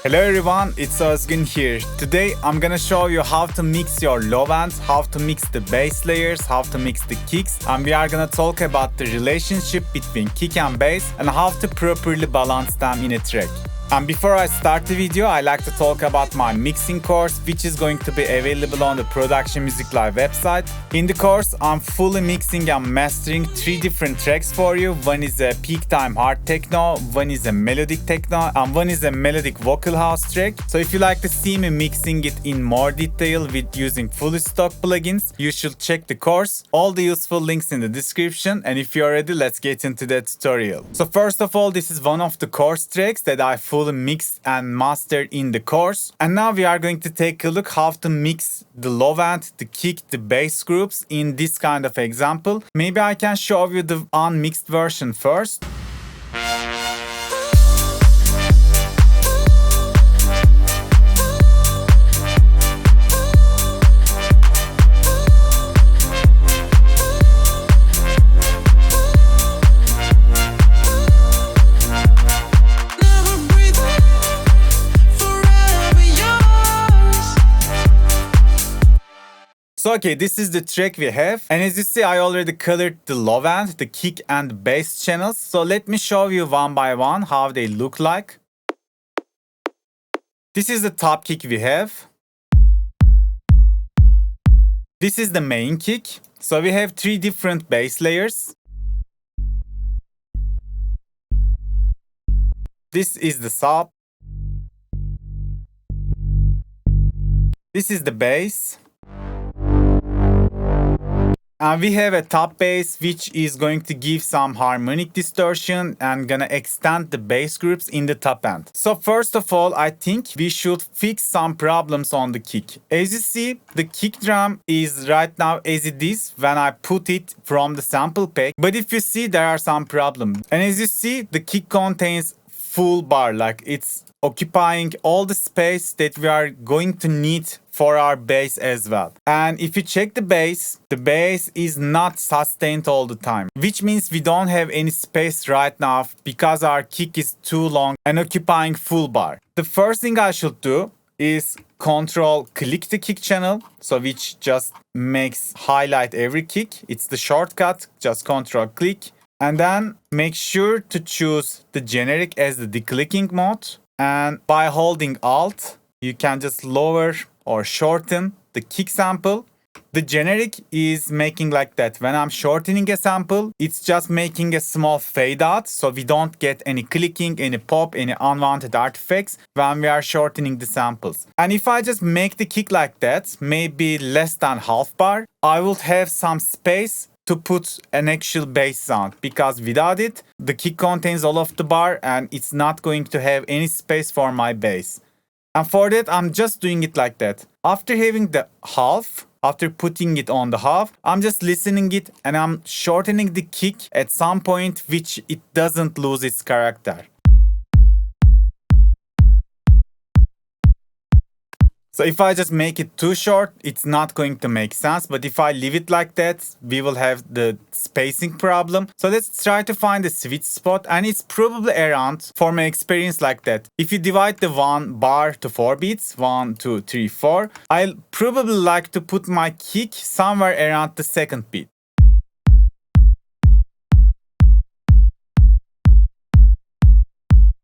Hello everyone, it's Özgün here. Today I'm gonna show you how to mix your low end, how to mix the bass layers, how to mix the kicks, and we are gonna talk about the relationship between kick and bass and how to properly balance them in a track. And before I start the video, I like to talk about my mixing course, which is going to be available on the Production Music Live website. In the course, I'm fully mixing and mastering 3 different tracks for you. One is a peak time hard techno, one is a melodic techno, and one is a melodic vocal house track. So if you like to see me mixing it in more detail with using fully stock plugins, you should check the course. All the useful links in the description, and if you're ready, let's get into the tutorial. So first of all, this is one of the course tracks that I fully mixed and mastered in the course. And now we are going to take a look how to mix the low end, the kick, the bass groups in this kind of example. Maybe I can show you the unmixed version first. So okay, this is the track we have, and as you see I already colored the low end, the kick and bass channels. So let me show you one by one how they look like. This is the top kick we have. This is the main kick. So we have 3 different bass layers. This is the sub. This is the bass. And we have a top bass which is going to give some harmonic distortion and gonna extend the bass groups in the top end. So first of all, I think we should fix some problems on the kick. As you see, the kick drum is right now as it is when I put it from the sample pack. But if you see, there are some problems. And as you see, the kick contains full bar, like it's occupying all the space that we are going to need for our bass as well. And if you check the bass is not sustained all the time, which means we don't have any space right now because our kick is too long and occupying full bar. The first thing I should do is click the kick channel, so which just makes highlight every kick. It's the shortcut, just click. And then make sure to choose the generic as the declicking mode. And by holding Alt, you can just lower or shorten the kick sample. The generic is making like that. When I'm shortening a sample, it's just making a small fade out, so we don't get any clicking, any pop, any unwanted artifacts when we are shortening the samples. And if I just make the kick like that, maybe less than half bar, I would have some space to put an actual bass sound, because without it, the kick contains all of the bar and it's not going to have any space for my bass. And for that, I'm just doing it like that. After having the half, after putting it on the half, I'm just listening it and I'm shortening the kick at some point which it doesn't lose its character. So if I just make it too short, it's not going to make sense. But if I leave it like that, we will have the spacing problem. So let's try to find a sweet spot, and it's probably around, for my experience, like that. If you divide the 1 bar to 4 beats, 1, 2, 3, 4, I'll probably like to put my kick somewhere around the 2nd beat.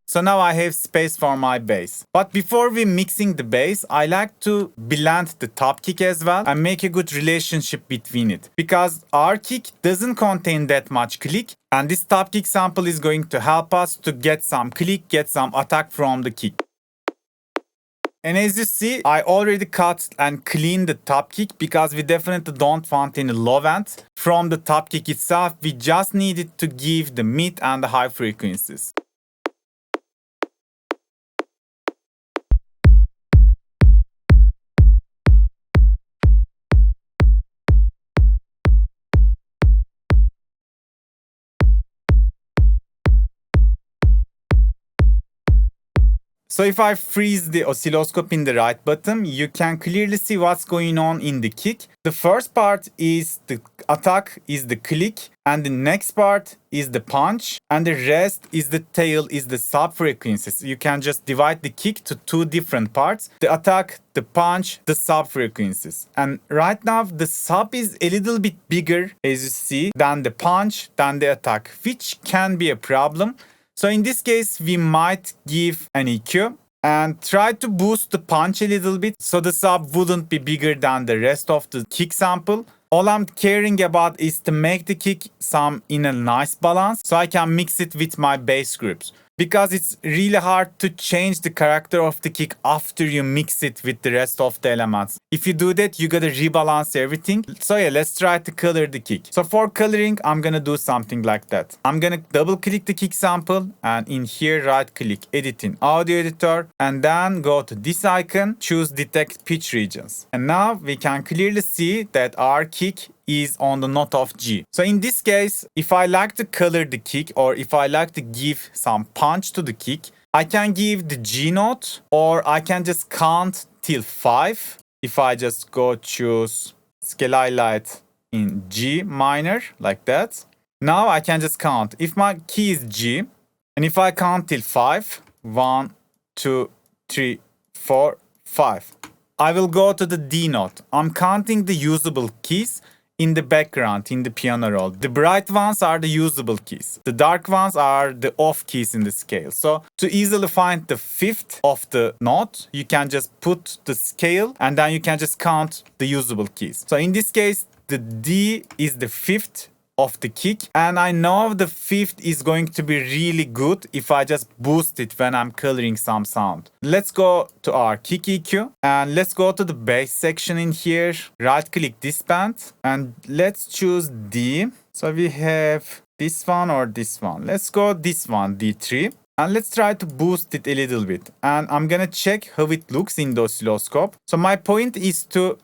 So now I have space for my bass. But before we mixing the bass, I like to blend the top kick as well and make a good relationship between it. Because our kick doesn't contain that much click, and this top kick sample is going to help us to get some click, get some attack from the kick. And as you see, I already cut and cleaned the top kick because we definitely don't want any low end from the top kick itself. We just needed to give the mid and the high frequencies. So if I freeze the oscilloscope in the right bottom, you can clearly see what's going on in the kick. The first part is the attack, is the click, and the next part is the punch, and the rest is the tail, is the sub frequencies. You can just divide the kick to two different parts: the attack, the punch, the sub frequencies. And right now the sub is a little bit bigger, as you see, than the punch, than the attack, which can be a problem. So in this case, we might give an EQ and try to boost the punch a little bit so the sub wouldn't be bigger than the rest of the kick sample. All I'm caring about is to make the kick some in a nice balance so I can mix it with my bass groups. Because it's really hard to change the character of the kick after you mix it with the rest of the elements. If you do that, you gotta rebalance everything. So yeah, let's try to color the kick. So for coloring, I'm gonna do something like that. I'm gonna double click the kick sample and in here right click, edit in audio editor, and then go to this icon, choose detect pitch regions. And now we can clearly see that our kick is on the note of G. So in this case, if I like to color the kick or if I like to give some punch to the kick, I can give the G note or I can just count till 5. If I just go choose scale highlight in G minor like that. Now I can just count. If my key is G and if I count till 5, 1, 2, 3, 4, 5. I will go to the D note. I'm counting the usable keys in the background, in the piano roll. The bright ones are the usable keys. The dark ones are the off keys in the scale. So to easily find the fifth of the note, you can just put the scale and then you can just count the usable keys. So in this case, the D is the fifth of the kick, and I know the fifth is going to be really good if I just boost it when I'm coloring some sound. Let's go to our kick EQ and let's go to the bass section in here, right click this band and let's choose D. So we have this one or this one. Let's go this one, D3, and let's try to boost it a little bit. And I'm gonna check how it looks in the oscilloscope. So my point is to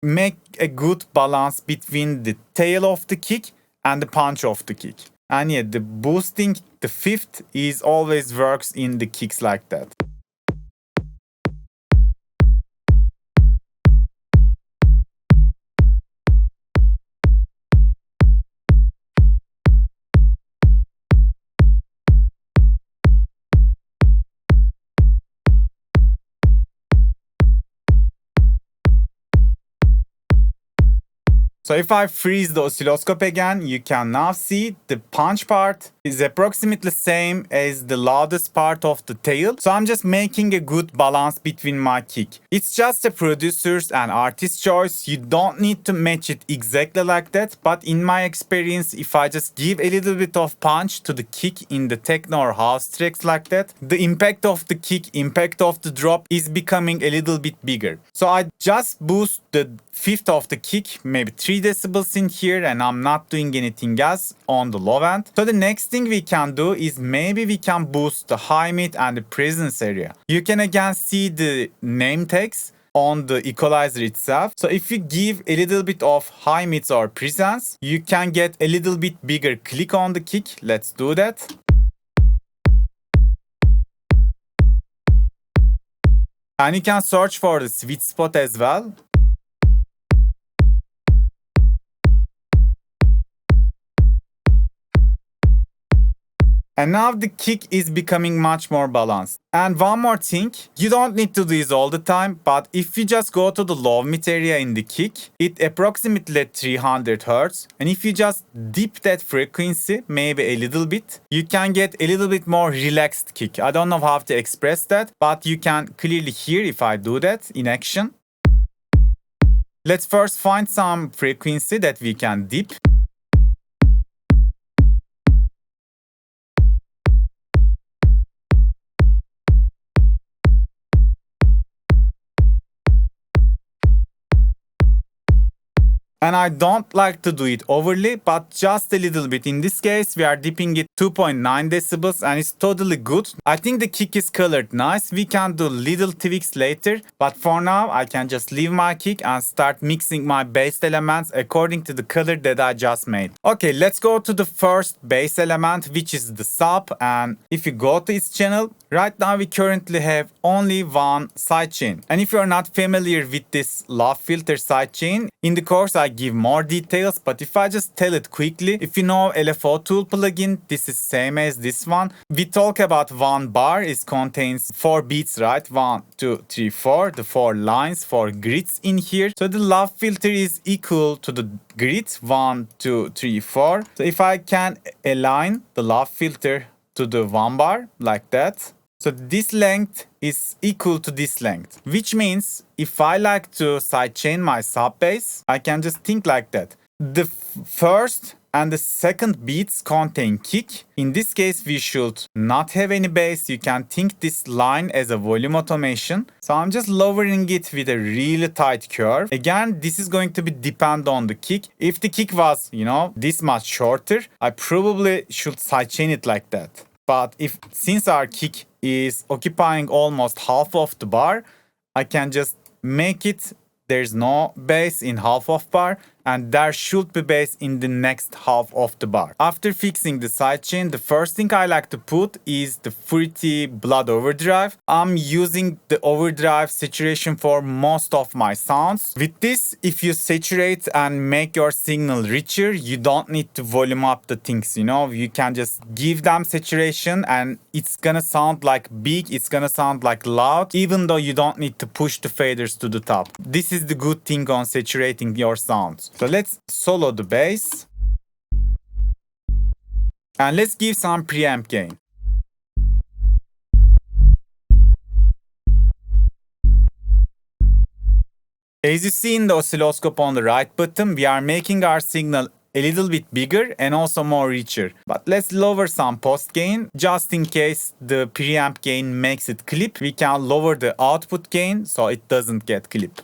make a good balance between the tail of the kick and the punch of the kick. And yeah, the boosting the fifth is always works in the kicks like that. So if I freeze the oscilloscope again, you can now see the punch part is approximately same as the loudest part of the tail. So I'm just making a good balance between my kick. It's just a producer's and artist's choice. You don't need to match it exactly like that. But in my experience, if I just give a little bit of punch to the kick in the techno or house tracks like that, the impact of the kick, impact of the drop is becoming a little bit bigger. So I just boost the fifth of the kick, maybe 3 decibels in here, and I'm not doing anything else on the low end. So the next thing we can do is maybe we can boost the high mid and the presence area. You can again see the name tags on the equalizer itself. So if you give a little bit of high mids or presence, you can get a little bit bigger click on the kick. Let's do that. And you can search for the sweet spot as well. And now the kick is becoming much more balanced. And one more thing, you don't need to do this all the time, but if you just go to the low mid area in the kick, it approximately at 300 Hz. And if you just dip that frequency, maybe a little bit, you can get a little bit more relaxed kick. I don't know how to express that, but you can clearly hear if I do that in action. Let's first find some frequency that we can dip. And I don't like to do it overly, but just a little bit. In this case, we are dipping it 2.9 decibels and it's totally good. I think the kick is colored nice. We can do little tweaks later, but for now, I can just leave my kick and start mixing my bass elements according to the color that I just made. Okay, let's go to the first bass element, which is the sub. And if you go to its channel, Right now we currently have only one sidechain. And if you're not familiar with this low filter sidechain, in the course I give more details, but if I just tell it quickly, if you know LFO tool plugin, this is same as this one. We talk about one bar, it contains 4 beats, right? 1, 2, 3, 4, the 4 lines, 4 grids in here. So the low filter is equal to the grid 1, 2, 3, 4. So if I can align the low filter to the one bar like that, so this length is equal to this length, which means if I like to sidechain my sub bass, I can just think like that. The first and the second beats contain kick. In this case, we should not have any bass. You can think this line as a volume automation. So I'm just lowering it with a really tight curve. Again, this is going to be depend on the kick. If the kick was, this much shorter, I probably should sidechain it like that. But since our kick is occupying almost half of the bar, I can just make it there's no bass in half of bar, and there should be bass in the next half of the bar. After fixing the sidechain, the first thing I like to put is the fruity blood overdrive. I'm using the overdrive saturation for most of my sounds. With this, if you saturate and make your signal richer, you don't need to volume up the things, You can just give them saturation and it's gonna sound like big, it's gonna sound like loud, even though you don't need to push the faders to the top. This is the good thing on saturating your sounds. So let's solo the bass. And let's give some preamp gain. As you see in the oscilloscope on the right bottom, we are making our signal a little bit bigger and also more richer. But let's lower some post gain. Just in case the preamp gain makes it clip, we can lower the output gain so it doesn't get clip.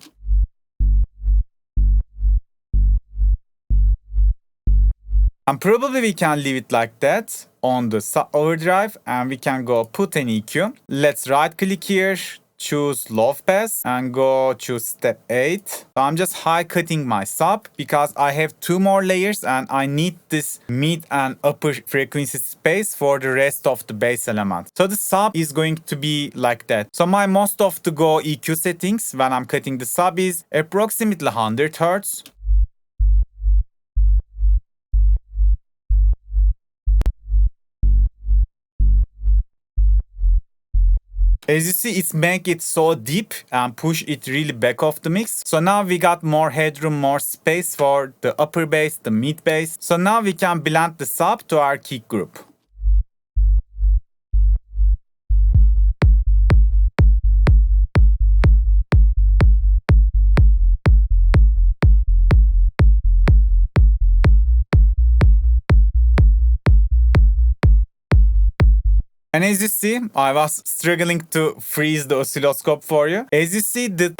And probably we can leave it like that on the overdrive and we can go put an EQ. Let's right click here, choose low pass and go choose step 8. So I'm just high cutting my sub because I have 2 more layers and I need this mid and upper frequency space for the rest of the bass element. So the sub is going to be like that. So my most of the go EQ settings when I'm cutting the sub is approximately 100 Hz. As you see, it's make it so deep and push it really back off the mix. So now we got more headroom, more space for the upper bass, the mid bass. So now we can blend the sub to our kick group. And as you see, I was struggling to freeze the oscilloscope for you. As you see, the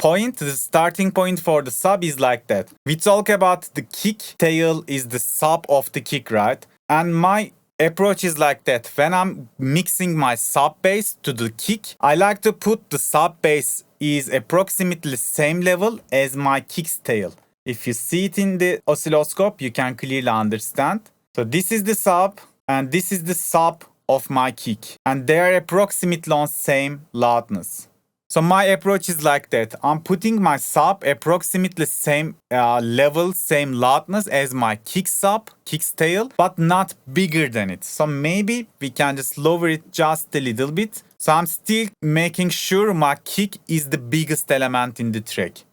starting point for the sub is like that. We talk about the kick tail is the sub of the kick, right? And my approach is like that. When I'm mixing my sub bass to the kick, I like to put the sub bass is approximately the same level as my kick's tail. If you see it in the oscilloscope, you can clearly understand. So this is the sub and this is the sub of my kick, and they are approximately on same loudness. So my approach is like that. I'm putting my sub approximately same level, same loudness as my kick sub, kick's tail, but not bigger than it. So maybe we can just lower it just a little bit. So I'm still making sure my kick is the biggest element in the track.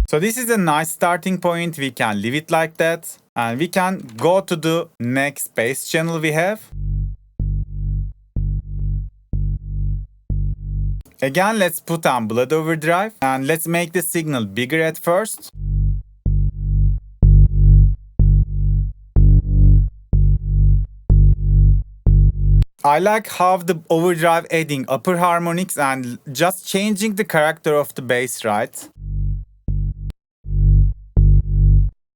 So this is a nice starting point. We can leave it like that. And we can go to the next bass channel we have. Again, let's put on blood overdrive. And let's make the signal bigger at first. I like how the overdrive adding upper harmonics and just changing the character of the bass, right?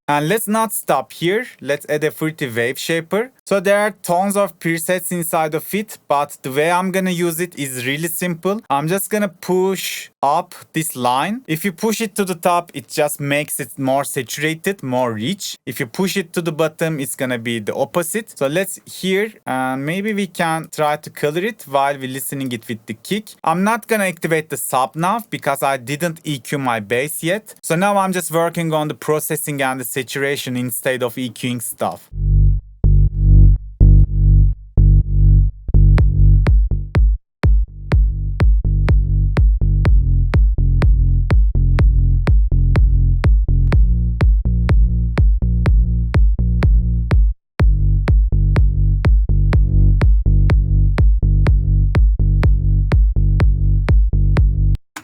And let's not stop here. Let's add a fruity wave shaper. So there are tons of presets inside of it, but the way I'm gonna use it is really simple. I'm just gonna push up this line. If you push it to the top, it just makes it more saturated, more rich. If you push it to the bottom, it's gonna be the opposite. So let's hear, and maybe we can try to color it while we're listening it with the kick. I'm not gonna activate the sub now because I didn't EQ my bass yet. So now I'm just working on the processing and the saturation instead of EQing stuff.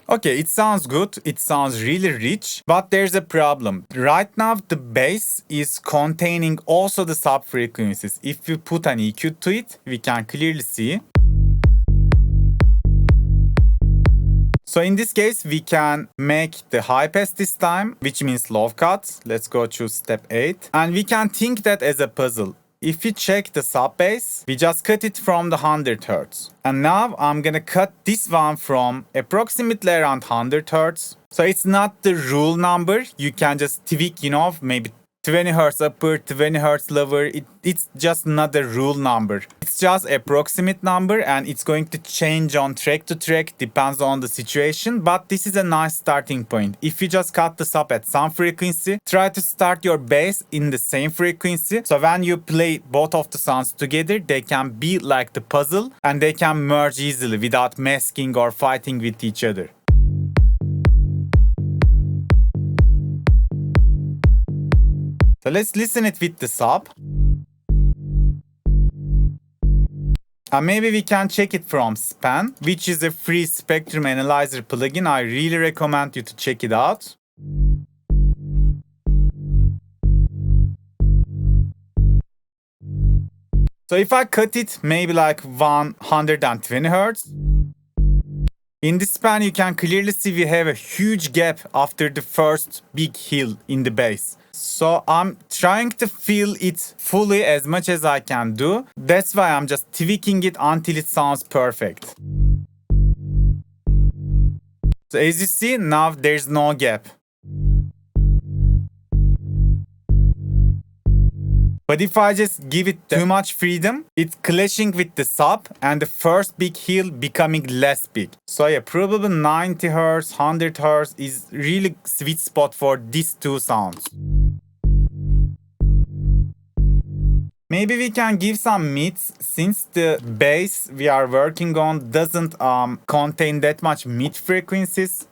Okay, it sounds good, it sounds really rich, but there's a problem. Right now, the bass is containing also the sub frequencies. If we put an EQ to it, we can clearly see. So in this case, we can make the high pass this time, which means low cut. Let's go to step 8. And we can think that as a puzzle. If you check the sub bass, we just cut it from the 100 Hz. And now I'm gonna cut this one from approximately around 100 Hz. So it's not the rule number. You can just tweak, maybe 20 Hz upper, 20 Hz lower. It's just not a rule number. It's just approximate number and it's going to change on track to track, depends on the situation. But this is a nice starting point. If you just cut the sub at some frequency, try to start your bass in the same frequency. So when you play both of the sounds together, they can be like the puzzle and they can merge easily without masking or fighting with each other. So let's listen it with the sub. And maybe we can check it from Span, which is a free spectrum analyzer plugin. I really recommend you to check it out. So if I cut it maybe like 120 Hz, in this span you can clearly see we have a huge gap after the first big hill in the bass. So I'm trying to feel it fully as much as I can do. That's why I'm just tweaking it until it sounds perfect. So as you see, now there's no gap. But if I just give it too much freedom, it's clashing with the sub and the first big hill becoming less big. So yeah, probably 90 Hz, 100 Hz is really sweet spot for these two sounds. Maybe we can give some mids since the bass we are working on doesn't contain that much mid frequencies.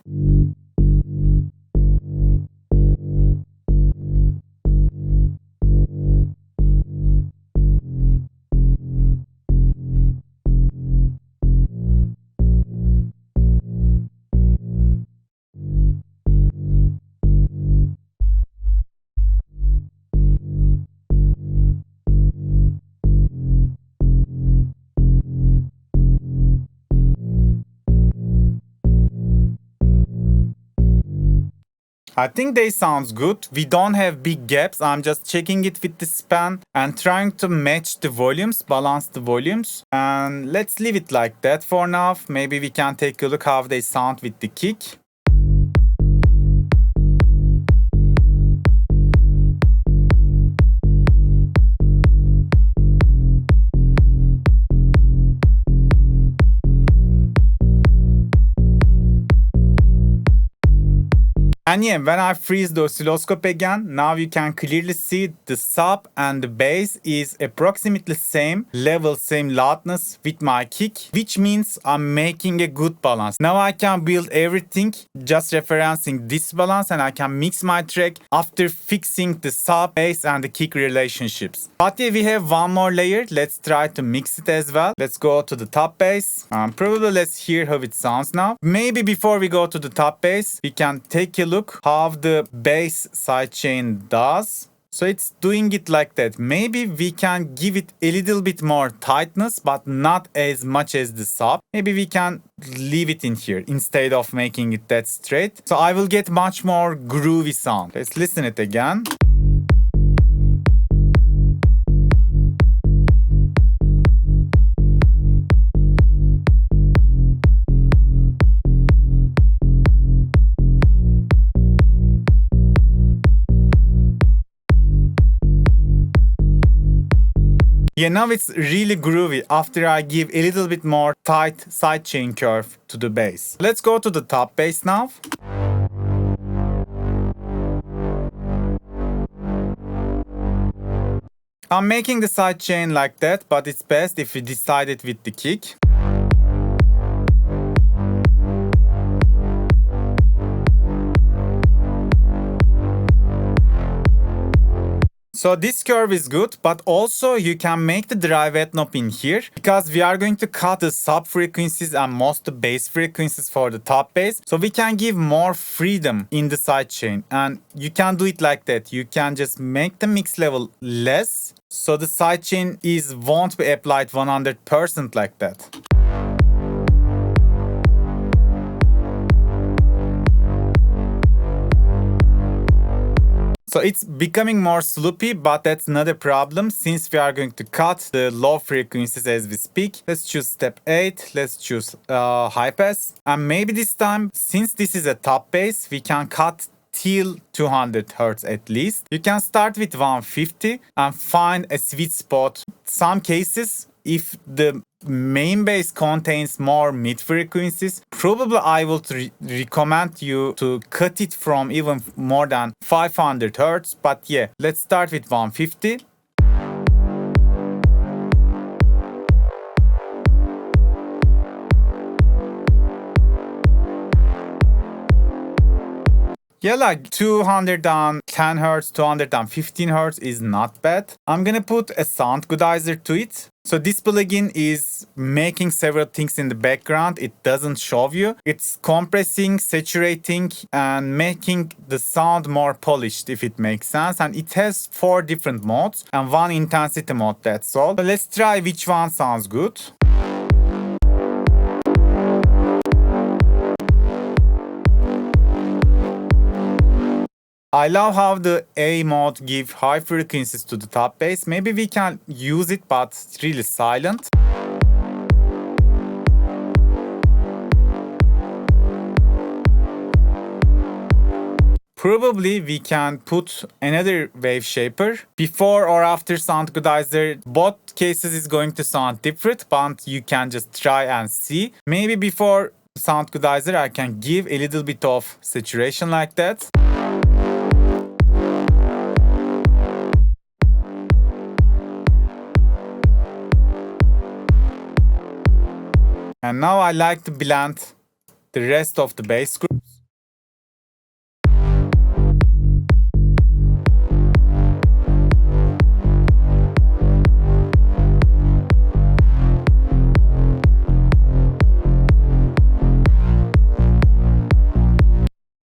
I think they sounds good. We don't have big gaps. I'm just checking it with the span and trying to match the volumes, balance the volumes. And let's leave it like that for now. Maybe we can take a look how they sound with the kick. And yeah, when I freeze the oscilloscope again, now you can clearly see the sub and the bass is approximately same level, same loudness with my kick, which means I'm making a good balance. Now I can build everything just referencing this balance and I can mix my track after fixing the sub, bass and the kick relationships. But yeah, we have one more layer. Let's try to mix it as well. Let's go to the top bass. Probably let's hear how it sounds now. Maybe before we go to the top bass, we can take a look how the bass sidechain does. So it's doing it like that. Maybe we can give it a little bit more tightness, but not as much as the sub. Maybe we can leave it in here instead of making it that straight. So I will get much more groovy sound. Let's listen it again. Yeah, now it's really groovy after I give a little bit more tight sidechain curve to the bass. Let's go to the top bass now. I'm making the sidechain like that, but it's best if we decide it with the kick. So this curve is good, but also you can make the drive knob in here because we are going to cut the sub frequencies and most the bass frequencies for the top bass. So we can give more freedom in the sidechain, and you can do it like that. You can just make the mix level less, so the sidechain won't be applied 100% like that. So it's becoming more sloopy, but that's not a problem since we are going to cut the low frequencies as we speak. Let's choose step 8. Let's choose high pass. And maybe this time, since this is a top bass, we can cut till 200 Hz at least. You can start with 150 and find a sweet spot. Some cases, if the main bass contains more mid frequencies, probably I would recommend you to cut it from even more than 500 Hz. But yeah, let's start with 150. Yeah, like 210 Hz, 215 Hz is not bad. I'm gonna put a Synthcodizer to it. So this plugin is making several things in the background. It doesn't show you. It's compressing, saturating, and making the sound more polished, if it makes sense. And it has 4 different modes and 1 intensity mode, that's all. So let's try which one sounds good. I love how the A mode gives high frequencies to the top bass. Maybe we can use it, but it's really silent. Probably we can put another wave shaper before or after Synthcodizer. Both cases is going to sound different, but you can just try and see. Maybe before Synthcodizer I can give a little bit of saturation like that. And now I like to blend the rest of the bass groups.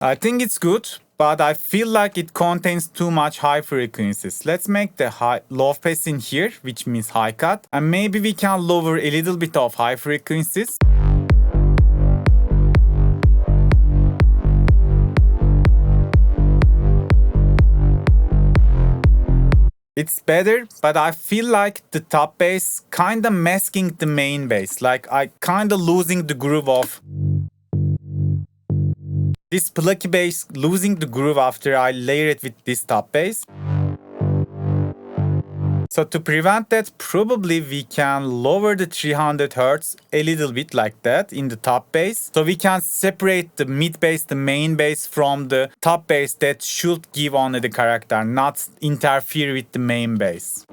I think it's good, but I feel like it contains too much high frequencies. Let's make the low pass in here, which means high cut, and maybe we can lower a little bit of high frequencies. It's better, but I feel like the top bass kinda masking the main bass, like I kinda losing the groove of this plucky bass, losing the groove after I layer it with this top bass. So to prevent that, probably we can lower the 300 Hz a little bit like that in the top bass. So we can separate the mid bass, the main bass from the top bass that should give only the character, not interfere with the main bass.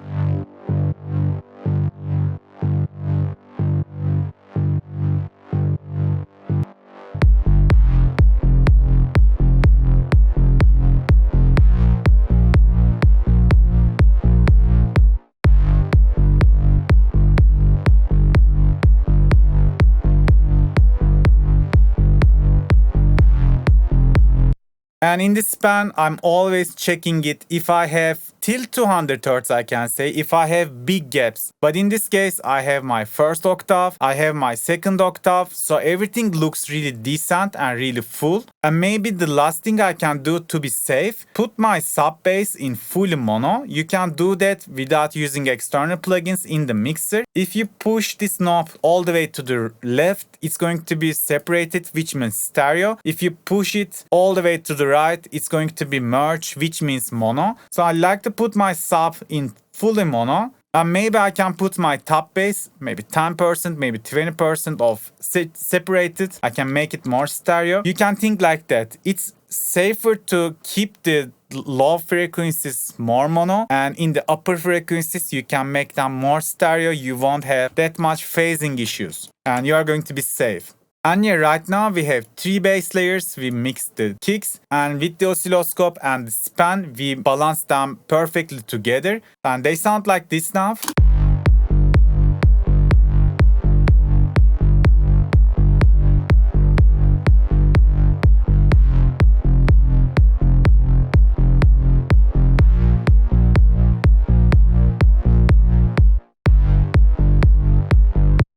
And in this span, I'm always checking it if I have till 200 Hz, I can say, if I have big gaps. But in this case, I have my first octave, I have my second octave, so everything looks really decent and really full. And maybe the last thing I can do to be safe, put my sub bass in fully mono. You can do that without using external plugins in the mixer. If you push this knob all the way to the left, it's going to be separated, which means stereo. If you push it all the way to the right, it's going to be merged, which means mono. So I like to put my sub in fully mono And maybe I can put my top bass, maybe 10%, maybe 20% of separated. I can make it more stereo. You can think like that. It's safer to keep the low frequencies more mono, and in the upper frequencies you can make them more stereo. You won't have that much phasing issues and you are going to be safe. And yeah, right now we have 3 bass layers, we mixed the kicks, and with the oscilloscope and the span we balance them perfectly together, and they sound like this now.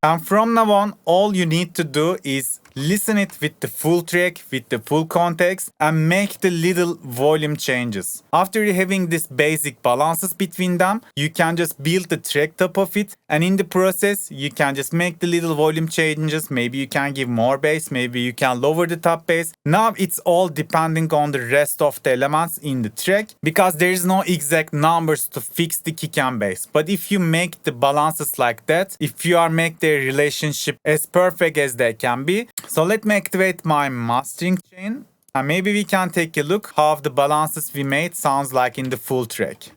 And from now on, all you need to do is listen it with the full track, with the full context, and make the little volume changes. After having this basic balances between them, you can just build the track top of it, and in the process, you can just make the little volume changes. Maybe you can give more bass, maybe you can lower the top bass. Now it's all depending on the rest of the elements in the track, because there is no exact numbers to fix the kick and bass. But if you make the balances like that, if you are make their relationship as perfect as they can be. So let me activate my mastering chain, and maybe we can take a look how the balances we made sounds like in the full track.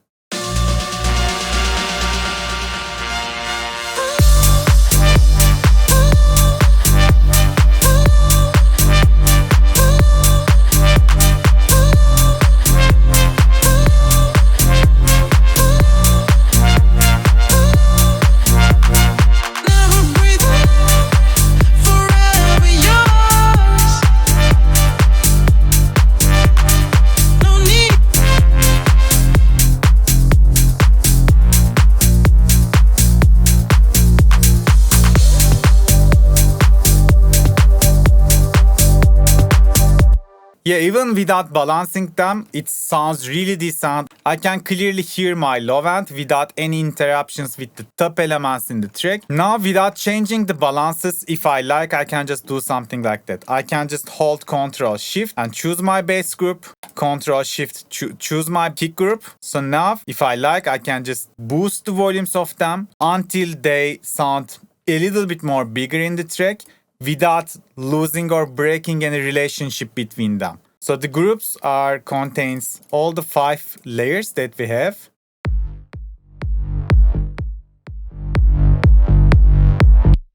Yeah, even without balancing them, it sounds really decent. I can clearly hear my low end without any interruptions with the top elements in the track. Now, without changing the balances, if I like, I can just do something like that. I can just hold Ctrl Shift and choose my bass group, Ctrl Shift, choose my kick group. So now, if I like, I can just boost the volumes of them until they sound a little bit more bigger in the track, without losing or breaking any relationship between them. So the groups contains all the 5 layers that we have.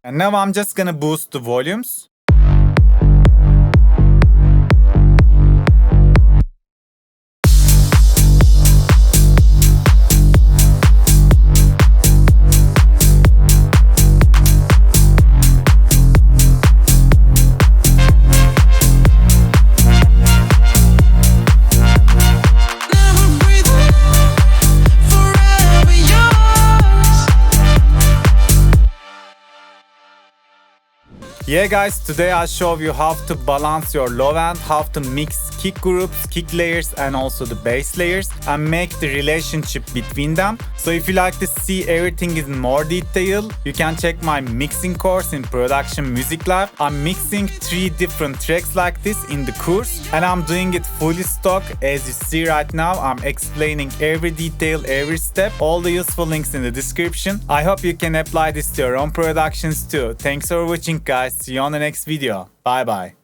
And now I'm just gonna boost the volumes. Yeah guys, today I'll show you how to balance your low end, how to mix kick groups, kick layers and also the bass layers and make the relationship between them. So if you like to see everything in more detail, you can check my mixing course in Production Music Lab. I'm mixing 3 different tracks like this in the course and I'm doing it fully stock. As you see right now, I'm explaining every detail, every step, all the useful links in the description. I hope you can apply this to your own productions too. Thanks for watching guys. See you on the next video. Bye bye.